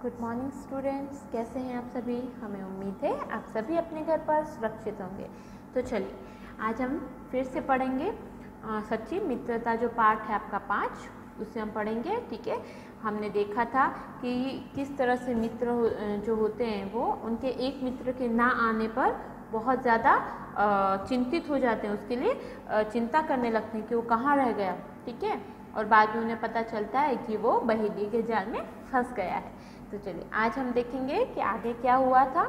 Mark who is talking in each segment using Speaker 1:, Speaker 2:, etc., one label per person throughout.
Speaker 1: Good morning students, कैसे हैं आप सभी। हमें उम्मीद है आप सभी अपने घर पर सुरक्षित होंगे। तो चलिए आज हम फिर से पढ़ेंगे सच्ची मित्रता, जो पाठ है आपका 5, उसे हम पढ़ेंगे। ठीक है, हमने देखा था कि किस तरह से मित्र जो होते हैं वो उनके एक मित्र के ना आने पर बहुत ज़्यादा चिंतित हो जाते हैं, उसके लिए चिंता करने लगते हैं कि वो कहाँ रह गया। ठीक है, और बाद में उन्हें पता चलता है कि वो बहेलिये के जाल में फंस गया है। तो चलिए आज हम देखेंगे कि आगे क्या हुआ था।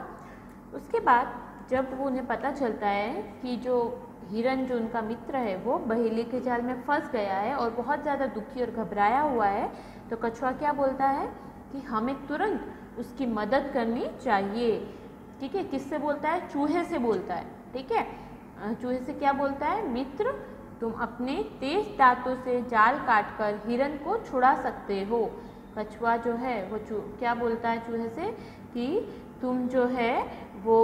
Speaker 1: उसके बाद जब उन्हें पता चलता है कि जो हिरन, जो उनका मित्र है, वो बहेलिये के जाल में फंस गया है और बहुत ज़्यादा दुखी और घबराया हुआ है, तो कछुआ क्या बोलता है कि हमें तुरंत उसकी मदद करनी चाहिए। ठीक है, किससे बोलता है? चूहे से बोलता है। ठीक है, चूहे से क्या बोलता है? मित्र, तुम अपने तेज दांतों से जाल काटकर हिरन को छुड़ा सकते हो। कछुआ जो है वो क्या बोलता है चूहे से कि तुम जो है वो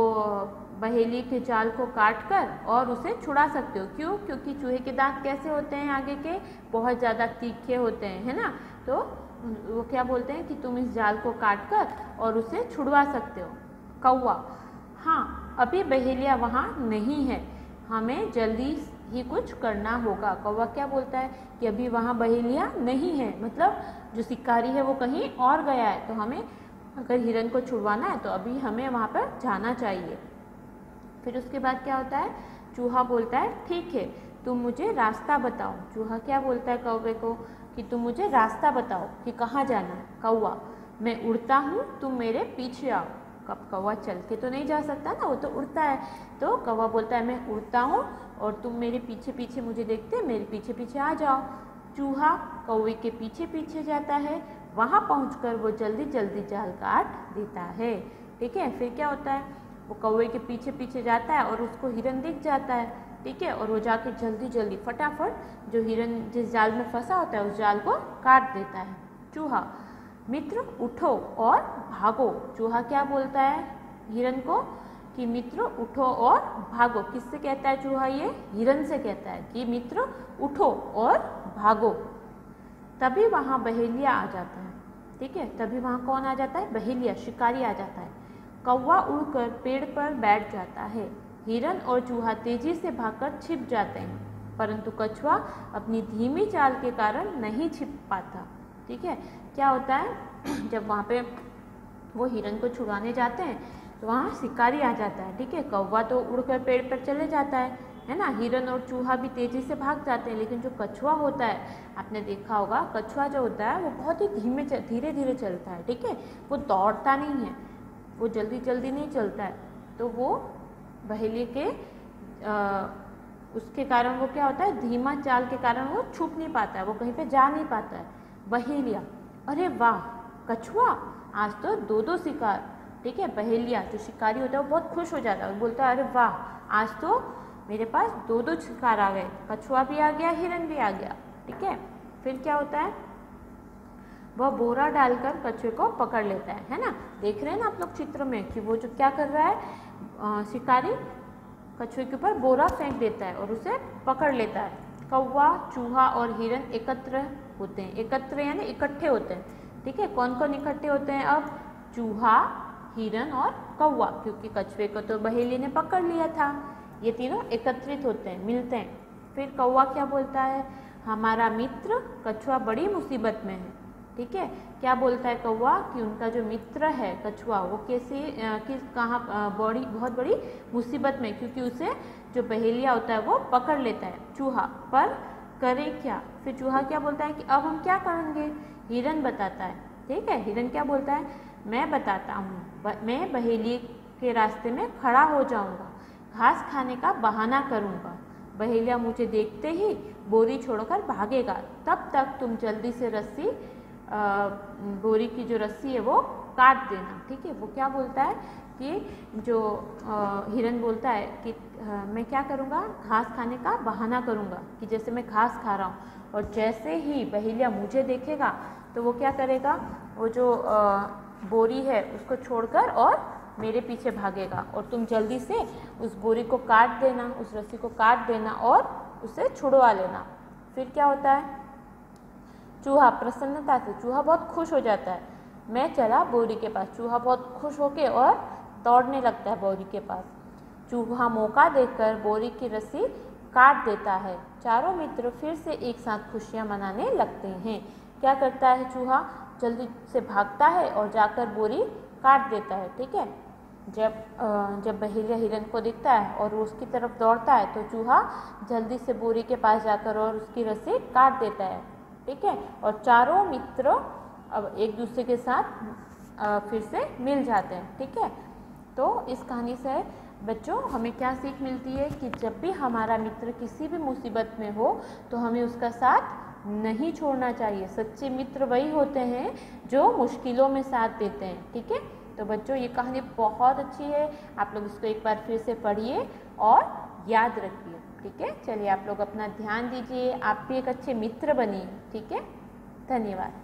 Speaker 1: बहेलिये के जाल को काटकर और उसे छुड़ा सकते हो। क्यों? क्योंकि चूहे के दांत कैसे होते हैं? आगे के बहुत ज़्यादा तीखे होते हैं, है ना। तो वो क्या बोलते हैं कि तुम इस जाल को काटकर और उसे छुड़वा सकते हो। कौवा, हाँ अभी बहेलिया वहाँ नहीं है, हमें जल्दी ही कुछ करना होगा। कौवा क्या बोलता है कि अभी वहाँ बहेलिया नहीं है, मतलब जो शिकारी है वो कहीं और गया है, तो हमें अगर हिरन को छुड़वाना है तो अभी हमें वहाँ पर जाना चाहिए। फिर उसके बाद क्या होता है? चूहा बोलता है ठीक है, तुम मुझे रास्ता बताओ। चूहा क्या बोलता है कौवे को कि तुम मुझे रास्ता बताओ कि कहाँ जाना है। कौवा, मैं उड़ता हूँ, तुम मेरे पीछे आओ। कब कौवा चल के तो नहीं जा सकता ना, वो तो उड़ता है। तो कौवा बोलता है मैं उड़ता हूँ और तुम मेरे पीछे पीछे मुझे देखते, मेरे पीछे पीछे आ जाओ। चूहा कौवे के पीछे पीछे जाता है, वहाँ पहुँचकर वो जल्दी जल्दी जाल काट देता है। ठीक है, फिर क्या होता है? वो कौवे के पीछे पीछे जाता है और उसको हिरन दिख जाता है। ठीक है, और वो जाके जल्दी जल्दी फटाफट जो हिरन जिस जाल में फंसा होता है उस जाल को काट देता है। चूहा, मित्र उठो और भागो। चूहा क्या बोलता है हिरन को कि मित्र उठो और भागो। किससे कहता है चूहा? ये हिरन से कहता है कि मित्र उठो और भागो। तभी वहाँ बहेलिया आ जाता है। ठीक है, तभी वहाँ कौन आ जाता है? बहेलिया, शिकारी आ जाता है। कौवा उड़कर पेड़ पर बैठ जाता है। हिरन और चूहा तेजी से भागकर छिप जाते हैं, परंतु कछुआ अपनी धीमी चाल के कारण नहीं छिप पाता। ठीक है, क्या होता है जब वहाँ पे वो हिरन को छुड़ाने जाते हैं तो वहाँ शिकारी आ जाता है। ठीक है, कौवा तो उड़कर पेड़ पर चले जाता है ना। हिरन और चूहा भी तेजी से भाग जाते हैं, लेकिन जो कछुआ होता है, आपने देखा होगा कछुआ जो होता है वो बहुत ही धीरे धीरे चलता है। ठीक है, वो दौड़ता नहीं है, वो जल्दी जल्दी नहीं चलता है। तो वो बहेलिये के उसके कारण वो क्या होता है, धीमा चाल के कारण वो छुप नहीं पाता है, वो कहीं पे जा नहीं पाता है। बहेलिया, अरे वाह कछुआ, आज तो दो शिकार। ठीक है, बहेलिया जो शिकारी होता है वो बहुत खुश हो जाता है, वो बोलता है अरे वाह, आज तो मेरे पास दो शिकार आ गए, कछुआ भी आ गया, हिरन भी आ गया। ठीक है, फिर क्या होता है? वह बोरा डालकर कछुए को पकड़ लेता है ना। देख रहे हैं ना आप लोग चित्र में कि वो जो क्या कर रहा है, शिकारी कछुए के ऊपर बोरा फेंक देता है और उसे पकड़ लेता है। कौवा, चूहा और हिरन एकत्र होते हैं, एकत्र यानी इकट्ठे होते हैं। ठीक है, कौन कौन इकट्ठे होते हैं अब? चूहा, हिरन और कौवा, क्योंकि कछुए को तो बहेलिये ने पकड़ लिया था। ये तीनों एकत्रित होते हैं, मिलते हैं। फिर कौवा क्या बोलता है? हमारा मित्र कछुआ बड़ी मुसीबत में है। ठीक है, क्या बोलता है कौवा कि उनका जो मित्र है कछुआ वो बहुत बड़ी मुसीबत में, क्योंकि उसे जो बहेलिया होता है वो पकड़ लेता है चूहा। पर करे क्या? फिर चूहा क्या बोलता है कि अब हम क्या करेंगे? हिरन बताता है। ठीक है, हिरन क्या बोलता है? मैं बताता हूँ, मैं बहेलिये के रास्ते में खड़ा हो जाऊँगा, घास खाने का बहाना करूँगा, बहेलिया मुझे देखते ही बोरी छोड़कर भागेगा, तब तक तुम जल्दी से रस्सी, बोरी की जो रस्सी है वो काट देना। ठीक है, वो क्या बोलता है कि जो हिरन बोलता है कि मैं क्या करूँगा? घास खाने का बहाना करूँगा, कि जैसे मैं घास खा रहा हूँ, और जैसे ही बहेलिया मुझे देखेगा तो वो क्या करेगा? वो जो बोरी है उसको छोड़कर और मेरे पीछे भागेगा, और तुम जल्दी से उस बोरी को काट देना, उस रस्सी को काट देना और उसे छुड़वा लेना। फिर क्या होता है? चूहा प्रसन्नता से, चूहा बहुत खुश हो जाता है मैं चला बोरी के पास। चूहा बहुत खुश होके और दौड़ने लगता है बोरी के पास। चूहा मौका देखकर बोरी की रस्सी काट देता है। चारों मित्र फिर से एक साथ खुशियां मनाने लगते हैं। क्या करता है चूहा? जल्दी से भागता है और जाकर बोरी काट देता है। ठीक है, जब बहेलिया हिरन को दिखता है और वो उसकी तरफ दौड़ता है तो चूहा जल्दी से बोरी के पास जाकर और उसकी रस्सी काट देता है। ठीक है, और चारों मित्र अब एक दूसरे के साथ फिर से मिल जाते हैं। ठीक है, तो इस कहानी से बच्चों हमें क्या सीख मिलती है कि जब भी हमारा मित्र किसी भी मुसीबत में हो तो हमें उसका साथ नहीं छोड़ना चाहिए। सच्चे मित्र वही होते हैं जो मुश्किलों में साथ देते हैं। ठीक है, तो बच्चों ये कहानी बहुत अच्छी है, आप लोग इसको एक बार फिर से पढ़िए और याद रखिए। ठीक है, चलिए आप लोग अपना ध्यान दीजिए, आप भी एक अच्छे मित्र बनिए। ठीक है, धन्यवाद।